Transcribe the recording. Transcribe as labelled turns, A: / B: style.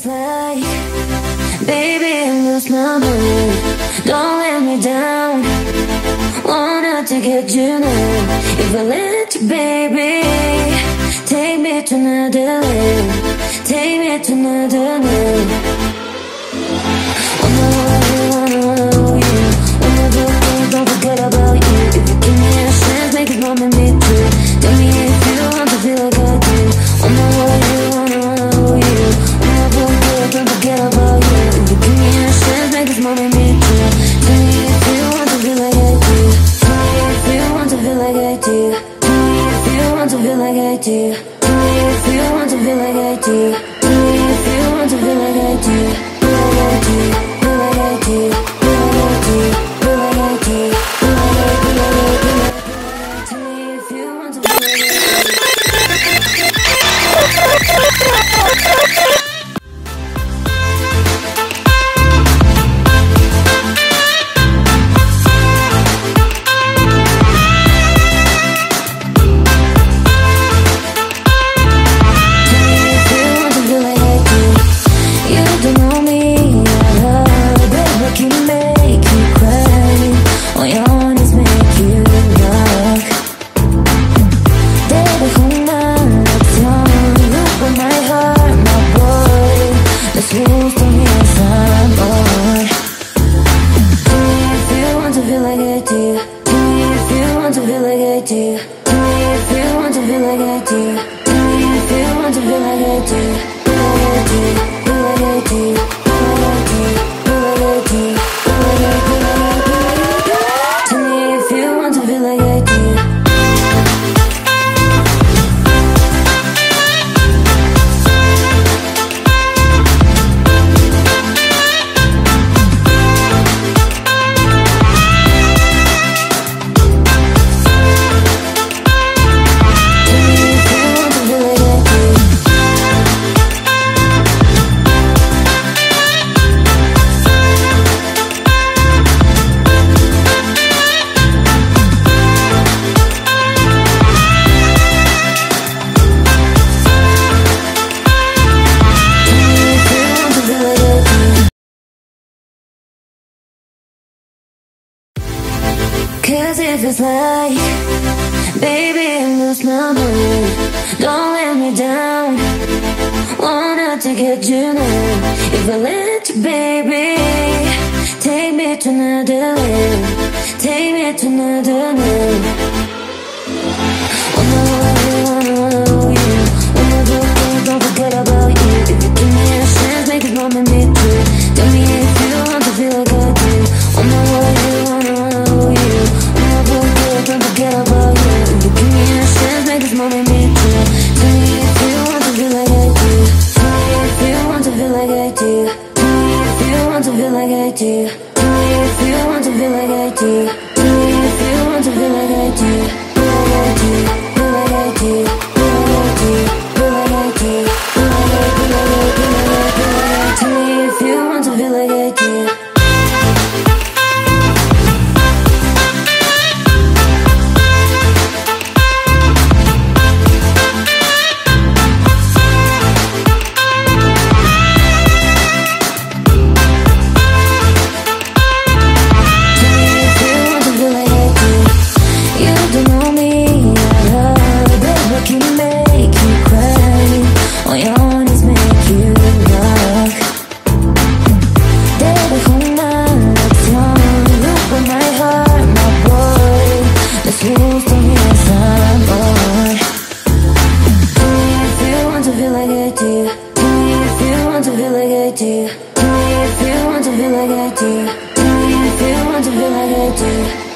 A: like, baby, I lose my mind. Don't let me down. Wanted to get you now. If I let you, baby, take me to another land. Take me to another land. Wanna you. Wanna do things, don't forget about you. If you give me a chance, make it moment me too. Tell me if you want to feel like I do. Wanna you. Wanna don't forget about you. If you give me a chance, make this moment me too. Tell me if you want to feel like I do. Tell me if you want to feel like I do. Tell me if you want to feel like I do. Tell me if you want to feel like I do. Tell me if you want to feel like I do. Feel like I do. Feel like I do. Feel like I do. Feel like I do. Feel like I do. Tell me if you want to feel like I do. Cause if it's like, baby, I lose my mind. Don't let me down. Wanted to get you now. If I let you, baby, take me to another land. Take me to another land. Wanna you. Wanna do things, don't forget about you. If you give me a chance, make it moment me too. Tell me if you want to feel like I do. Wanna you. Don't forget about you. If you give me a chance, make this moment me too. Tell me if you want to feel like I do. Tell me if you want to feel like I do. Tell me if you want to feel like I do. Tell me if you want to feel like I do. Tell me if you want to feel like I do. Feel like I do. Feel like I do. Feel like I do. Feel like I do. Feel like I do. Feel like I do. Tell me if you want to feel like I do. Tell me if you want to feel like I do.